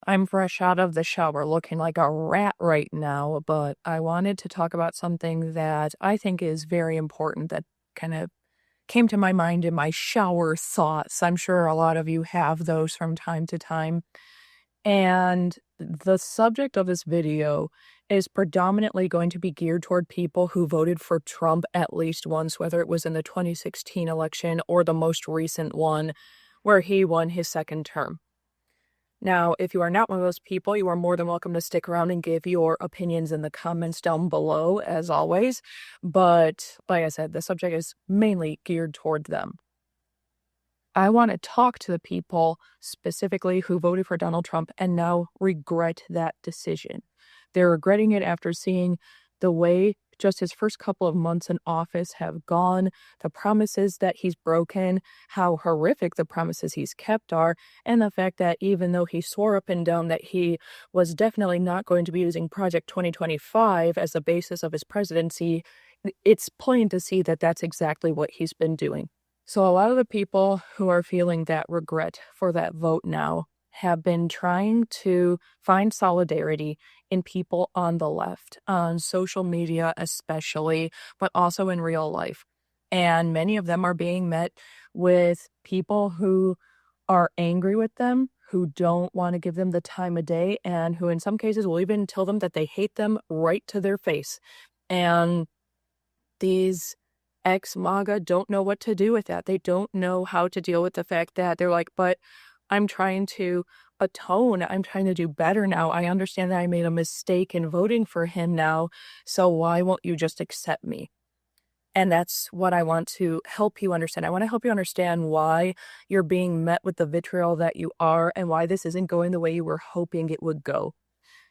I'm fresh out of the shower looking like a rat right now, but I wanted to talk about something that I think is very important that kind of came to my mind in my shower thoughts. I'm sure a lot of you have those from time to time. And the subject of this video is predominantly going to be geared toward people who voted for Trump at least once, whether it was in the 2016 election or the most recent one where he won his second term. Now, if you are not one of those people, you are more than welcome to stick around and give your opinions in the comments down below, as always. But like I said, the subject is mainly geared toward them. I want to talk to the people specifically who voted for Donald Trump and now regret that decision. They're regretting it after seeing the way just his first couple of months in office have gone, the promises that he's broken, how horrific the promises he's kept are, and the fact that even though he swore up and down that he was definitely not going to be using Project 2025 as the basis of his presidency, it's plain to see that that's exactly what he's been doing. So a lot of the people who are feeling that regret for that vote now have been trying to find solidarity in people on the left, on social media especially, but also in real life. And many of them are being met with people who are angry with them, who don't want to give them the time of day, and who in some cases will even tell them that they hate them right to their face. And these ex-MAGA don't know what to do with that. They don't know how to deal with the fact that they're like, but I'm trying to atone. I'm trying to do better now. I understand that I made a mistake in voting for him now, so why won't you just accept me? And that's what I want to help you understand. I want to help you understand why you're being met with the vitriol that you are and why this isn't going the way you were hoping it would go.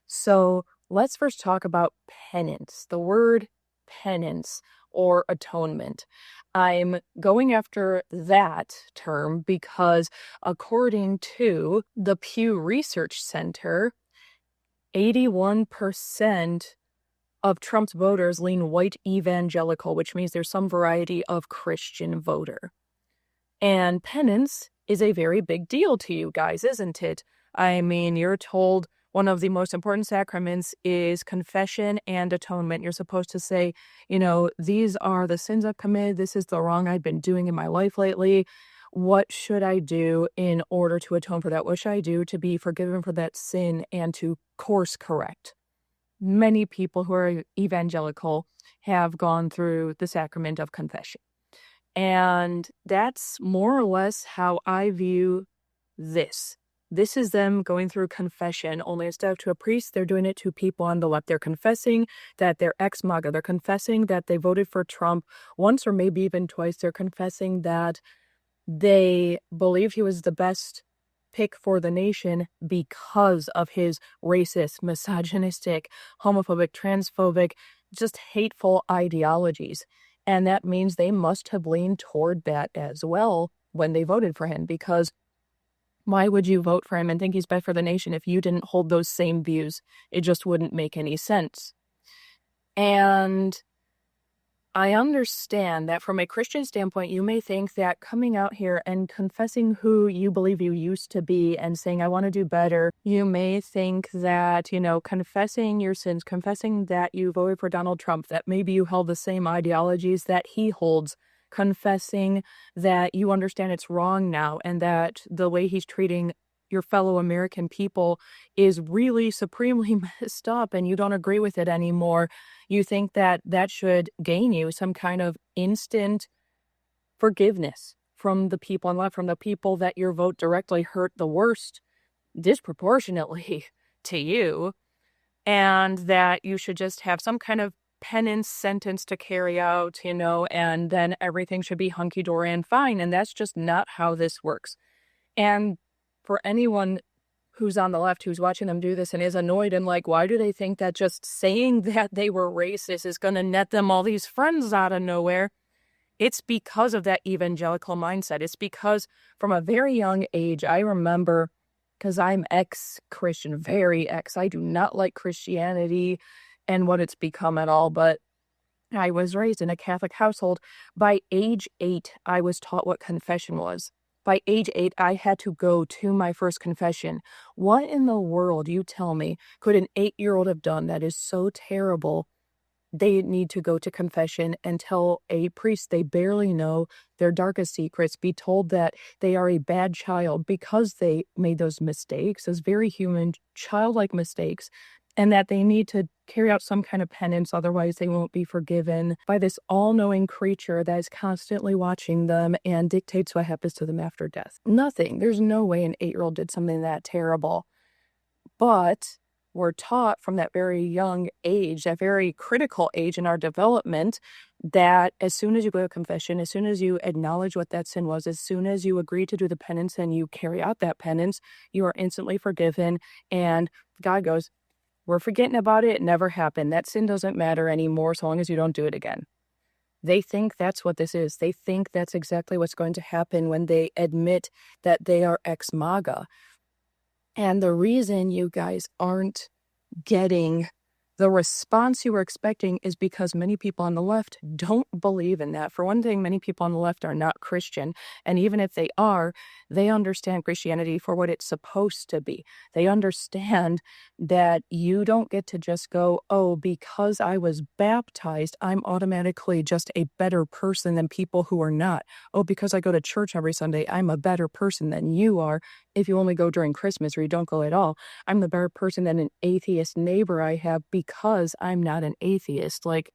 So let's first talk about penance. The word penance or atonement. I'm going after that term because according to the Pew Research Center, 81% of Trump's voters lean white evangelical, which means there's some variety of Christian voter. And penance is a very big deal to you guys, isn't it? I mean, you're told one of the most important sacraments is confession and atonement. You're supposed to say, these are the sins I've committed. This is the wrong I've been doing in my life lately. What should I do in order to atone for that? What should I do to be forgiven for that sin and to course correct? Many people who are evangelical have gone through the sacrament of confession. And that's more or less how I view this. This is them going through confession, only instead of to a priest, they're doing it to people on the left. They're confessing that they're ex-MAGA. They're confessing that they voted for Trump once or maybe even twice. They're confessing that they believe he was the best pick for the nation because of his racist, misogynistic, homophobic, transphobic, just hateful ideologies. And that means they must have leaned toward that as well when they voted for him, because why would you vote for him and think he's best for the nation if you didn't hold those same views? It just wouldn't make any sense. And I understand that from a Christian standpoint, you may think that coming out here and confessing who you believe you used to be and saying, I want to do better, you may think that, confessing your sins, confessing that you voted for Donald Trump, that maybe you held the same ideologies that he holds, confessing that you understand it's wrong now and that the way he's treating your fellow American people is really supremely messed up and you don't agree with it anymore. You think that that should gain you some kind of instant forgiveness from the people on the left, from the people that your vote directly hurt the worst disproportionately to you, and that you should just have some kind of penance sentence to carry out, and then everything should be hunky-dory and fine. And that's just not how this works. And for anyone who's on the left who's watching them do this and is annoyed and like, why do they think that just saying that they were racist is going to net them all these friends out of nowhere? It's because of that evangelical mindset. It's because from a very young age, I remember, because I'm ex-Christian, very ex. I do not like Christianity and what it's become at all, but I was raised in a Catholic household. By age 8, I was taught what confession was. By age 8, I had to go to my first confession. What in the world, you tell me, could an 8-year-old have done that is so terrible? They need to go to confession and tell a priest they barely know their darkest secrets, be told that they are a bad child because they made those mistakes, those very human, childlike mistakes, and that they need to carry out some kind of penance, otherwise they won't be forgiven by this all-knowing creature that is constantly watching them and dictates what happens to them after death. Nothing. There's no way an 8-year-old did something that terrible. But we're taught from that very young age, that very critical age in our development, that as soon as you go to confession, as soon as you acknowledge what that sin was, as soon as you agree to do the penance and you carry out that penance, you are instantly forgiven. And God goes, we're forgetting about it. It never happened. That sin doesn't matter anymore so long as you don't do it again. They think that's what this is. They think that's exactly what's going to happen when they admit that they are ex-MAGA. And the reason you guys aren't getting the response you were expecting is because many people on the left don't believe in that. For one thing, many people on the left are not Christian. And even if they are, they understand Christianity for what it's supposed to be. They understand that you don't get to just go, oh, because I was baptized, I'm automatically just a better person than people who are not. Oh, because I go to church every Sunday, I'm a better person than you are if you only go during Christmas or you don't go at all. I'm the better person than an atheist neighbor I have because I'm not an atheist. Like,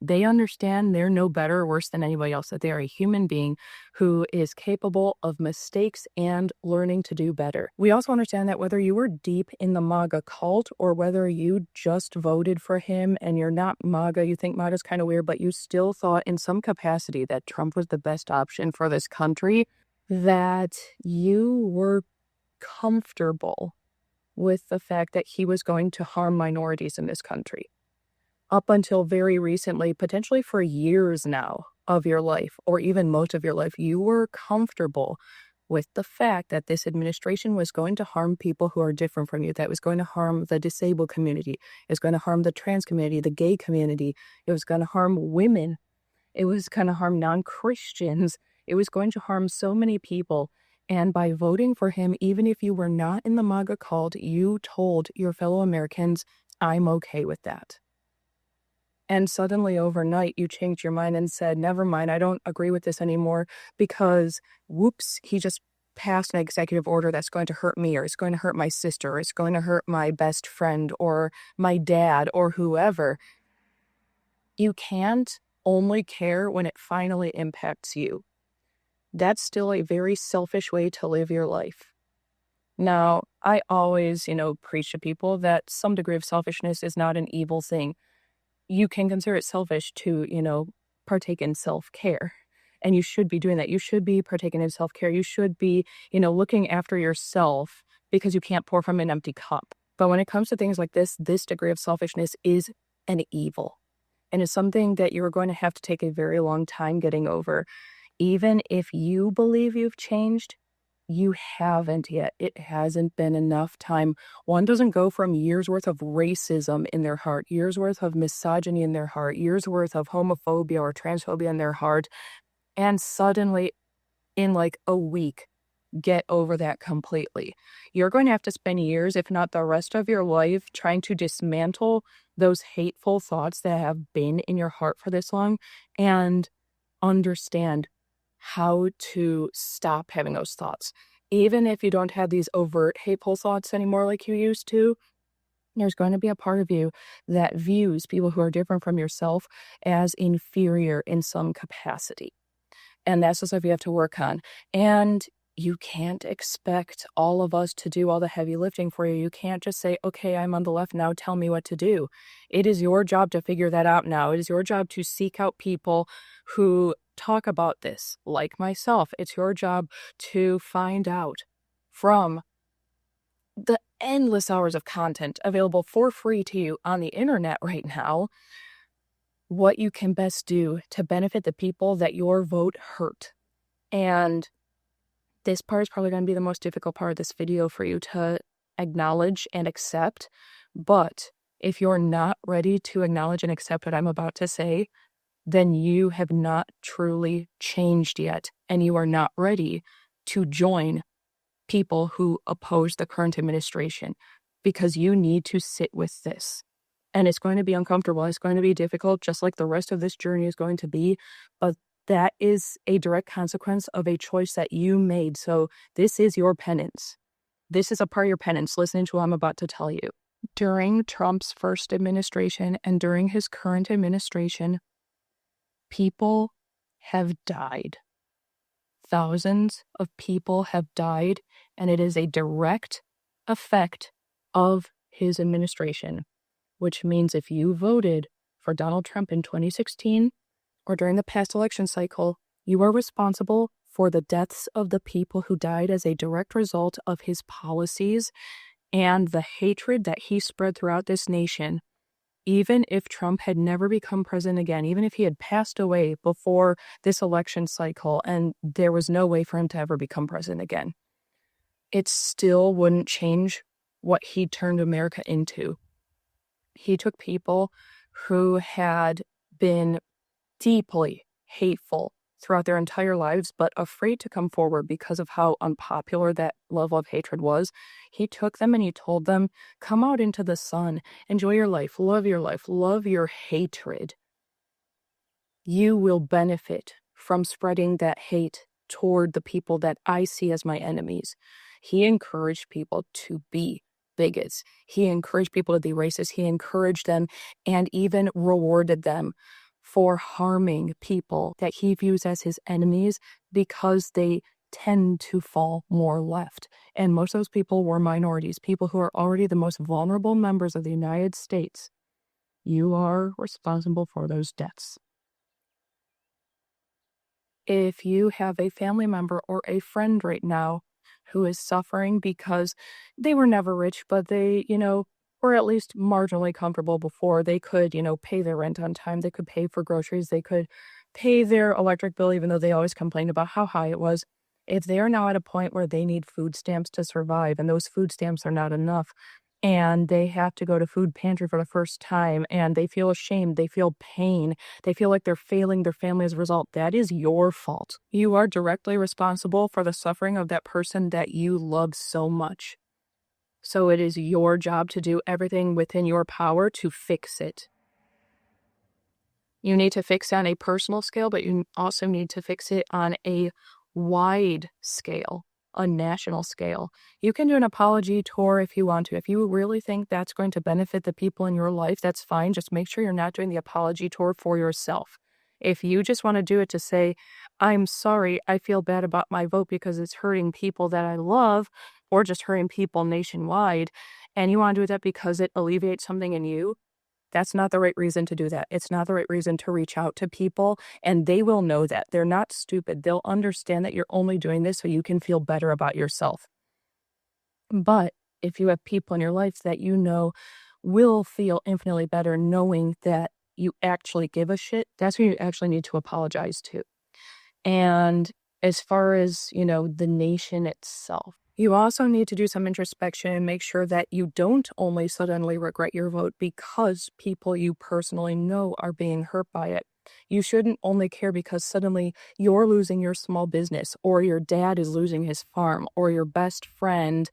they understand they're no better or worse than anybody else, that they are a human being who is capable of mistakes and learning to do better. We also understand that whether you were deep in the MAGA cult or whether you just voted for him and you're not MAGA, you think MAGA's kind of weird, but you still thought in some capacity that Trump was the best option for this country, that you were comfortable with the fact that he was going to harm minorities in this country. Up until very recently, potentially for years now of your life, or even most of your life, you were comfortable with the fact that this administration was going to harm people who are different from you, that was going to harm the disabled community, it was going to harm the trans community, the gay community, it was going to harm women, it was going to harm non-Christians, it was going to harm so many people. And by voting for him, even if you were not in the MAGA cult, you told your fellow Americans, I'm okay with that. And suddenly overnight, you changed your mind and said, never mind, I don't agree with this anymore because, whoops, he just passed an executive order that's going to hurt me, or it's going to hurt my sister, or it's going to hurt my best friend, or my dad, or whoever. You can't only care when it finally impacts you. That's still a very selfish way to live your life. Now, I always, preach to people that some degree of selfishness is not an evil thing. You can consider it selfish to, partake in self-care. And you should be doing that. You should be partaking in self-care. You should be, looking after yourself because you can't pour from an empty cup. But when it comes to things like this degree of selfishness is an evil. And it's something that you're going to have to take a very long time getting over. Even if you believe you've changed, you haven't yet. It hasn't been enough time. One doesn't go from years worth of racism in their heart, years worth of misogyny in their heart, years worth of homophobia or transphobia in their heart, and suddenly in like a week, get over that completely. You're going to have to spend years, if not the rest of your life, trying to dismantle those hateful thoughts that have been in your heart for this long and understand how to stop having those thoughts. Even if you don't have these overt hateful thoughts anymore like you used to, there's going to be a part of you that views people who are different from yourself as inferior in some capacity. And that's the stuff you have to work on. And you can't expect all of us to do all the heavy lifting for you. You can't just say, okay, I'm on the left now, tell me what to do. It is your job to figure that out now. It is your job to seek out people who talk about this, like myself. It's your job to find out from the endless hours of content available for free to you on the internet right now, what you can best do to benefit the people that your vote hurt. And this part is probably going to be the most difficult part of this video for you to acknowledge and accept. But if you're not ready to acknowledge and accept what I'm about to say, then you have not truly changed yet, and you are not ready to join people who oppose the current administration, because you need to sit with this. And it's going to be uncomfortable. It's going to be difficult, just like the rest of this journey is going to be. But that is a direct consequence of a choice that you made. So this is your penance. This is a part of your penance, listening to what I'm about to tell you. During Trump's first administration and during his current administration, people have died. Thousands of people have died, and it is a direct effect of his administration, which means if you voted for Donald Trump in 2016 or during the past election cycle, you are responsible for the deaths of the people who died as a direct result of his policies and the hatred that he spread throughout this nation. Even if Trump had never become president again, even if he had passed away before this election cycle and there was no way for him to ever become president again, it still wouldn't change what he turned America into. He took people who had been deeply hateful throughout their entire lives, but afraid to come forward because of how unpopular that level of hatred was. He took them and he told them, come out into the sun, enjoy your life, love your hatred. You will benefit from spreading that hate toward the people that I see as my enemies. He encouraged people to be bigots. He encouraged people to be racist. He encouraged them and even rewarded them for harming people that he views as his enemies because they tend to fall more left. And most of those people were minorities, people who are already the most vulnerable members of the United States. You are responsible for those deaths. If you have a family member or a friend right now who is suffering because they were never rich, but they, were at least marginally comfortable before, they could, pay their rent on time, they could pay for groceries, they could pay their electric bill, even though they always complained about how high it was. If they are now at a point where they need food stamps to survive and those food stamps are not enough, and they have to go to food pantry for the first time, and they feel ashamed, they feel pain, they feel like they're failing their family as a result, that is your fault. You are directly responsible for the suffering of that person that you love so much. So it is your job to do everything within your power to fix it. You need to fix it on a personal scale, but you also need to fix it on a wide scale, a national scale. You can do an apology tour if you want to. If you really think that's going to benefit the people in your life, that's fine. Just make sure you're not doing the apology tour for yourself. If you just want to do it to say, I'm sorry, I feel bad about my vote because it's hurting people that I love, or just hurting people nationwide, and you want to do that because it alleviates something in you, that's not the right reason to do that. It's not the right reason to reach out to people, and they will know that. They're not stupid. They'll understand that you're only doing this so you can feel better about yourself. But if you have people in your life that you know will feel infinitely better knowing that you actually give a shit, that's who you actually need to apologize to. And as far as, the nation itself, you also need to do some introspection and make sure that you don't only suddenly regret your vote because people you personally know are being hurt by it. You shouldn't only care because suddenly you're losing your small business, or your dad is losing his farm, or your best friend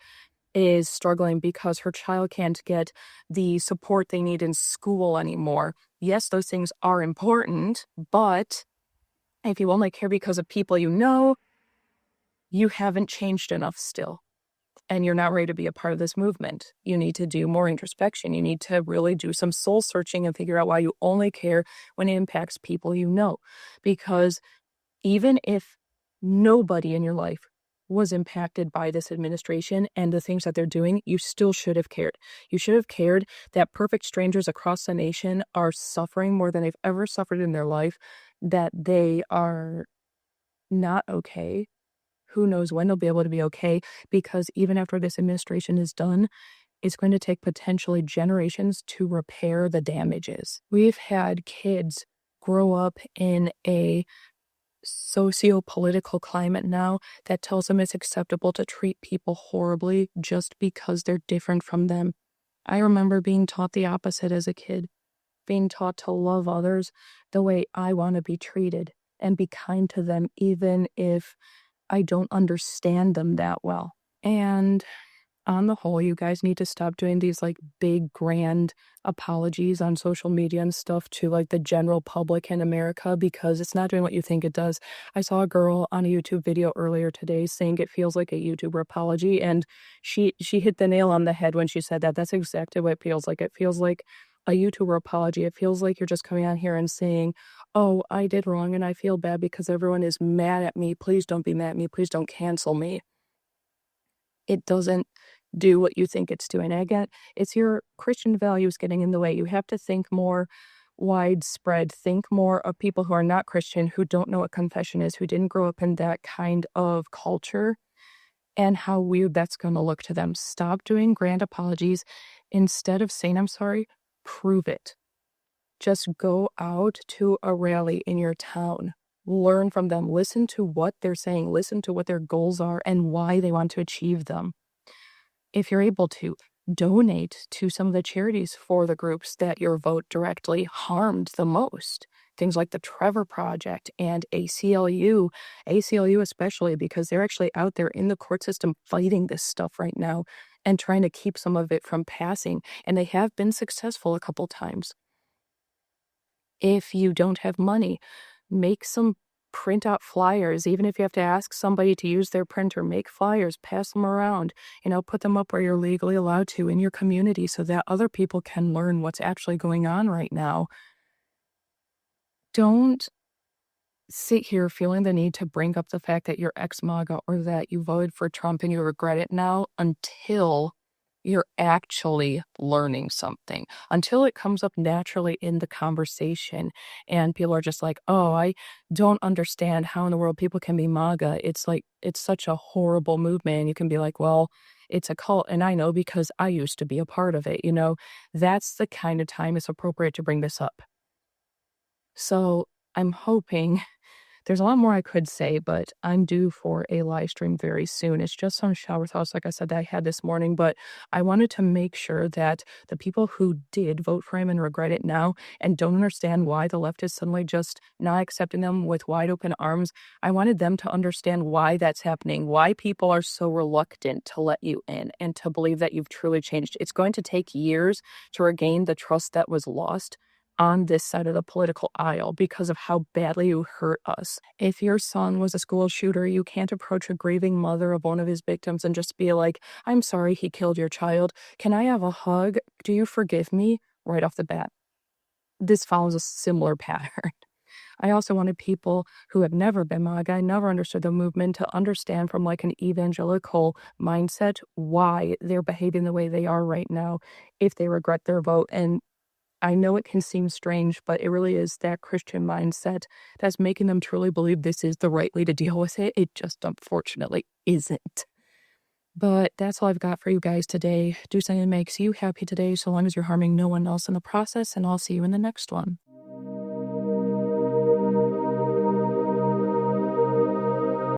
is struggling because her child can't get the support they need in school anymore. Yes, those things are important, but if you only care because of people you know, you haven't changed enough still, and you're not ready to be a part of this movement. You need to do more introspection. You need to really do some soul searching and figure out why you only care when it impacts people you know. Because even if nobody in your life was impacted by this administration and the things that they're doing, you still should have cared. You should have cared that perfect strangers across the nation are suffering more than they've ever suffered in their life, that they are not okay. Who knows when they'll be able to be okay, because even after this administration is done, it's going to take potentially generations to repair the damages. We've had kids grow up in a socio-political climate now that tells them it's acceptable to treat people horribly just because they're different from them. I remember being taught the opposite as a kid, being taught to love others the way I want to be treated and be kind to them, even if I don't understand them that well. And on the whole, you guys need to stop doing these like big grand apologies on social media and stuff to like the general public in America, because it's not doing what you think it does. I saw a girl on a YouTube video earlier today saying it feels like a YouTuber apology, and she hit the nail on the head when she said that. That's exactly what it feels like. It feels like a YouTuber apology. It feels like you're just coming on here and saying, "Oh, I did wrong and I feel bad because everyone is mad at me. Please don't be mad at me. Please don't cancel me." It doesn't do what you think it's doing. I get it's your Christian values getting in the way. You have to think more widespread, think more of people who are not Christian, who don't know what confession is, who didn't grow up in that kind of culture, and how weird that's going to look to them. Stop doing grand apologies. Instead of saying, "I'm sorry," prove it. Just go out to a rally in your town. Learn from them. Listen to what they're saying. Listen to what their goals are and why they want to achieve them. If you're able to, donate to some of the charities for the groups that your vote directly harmed the most. Things like the Trevor Project and ACLU especially, because they're actually out there in the court system fighting this stuff right now and trying to keep some of it from passing. And they have been successful a couple times. If you don't have money, make some print out flyers. Even if you have to ask somebody to use their printer, make flyers, pass them around, put them up where you're legally allowed to in your community so that other people can learn what's actually going on right now. Don't sit here feeling the need to bring up the fact that you're ex-MAGA or that you voted for Trump and you regret it now until you're actually learning something, until it comes up naturally in the conversation and people are just like, "Oh, I don't understand how in the world people can be MAGA. It's like, it's such a horrible movement." And you can be like, "Well, it's a cult. And I know because I used to be a part of it." That's the kind of time it's appropriate to bring this up. So I'm hoping there's a lot more I could say, but I'm due for a live stream very soon. It's just some shower thoughts, like I said, that I had this morning, but I wanted to make sure that the people who did vote for him and regret it now and don't understand why the left is suddenly just not accepting them with wide open arms, I wanted them to understand why that's happening, why people are so reluctant to let you in and to believe that you've truly changed. It's going to take years to regain the trust that was lost on this side of the political aisle because of how badly you hurt us. If your son was a school shooter, you can't approach a grieving mother of one of his victims and just be like, "I'm sorry he killed your child. Can I have a hug? Do you forgive me?" Right off the bat. This follows a similar pattern. I also wanted people who have never been MAGA, never understood the movement, to understand from like an evangelical mindset why they're behaving the way they are right now if they regret their vote. And I know it can seem strange, but it really is that Christian mindset that's making them truly believe this is the right way to deal with it. It just unfortunately isn't. But that's all I've got for you guys today. Do something that makes you happy today, so long as you're harming no one else in the process, and I'll see you in the next one.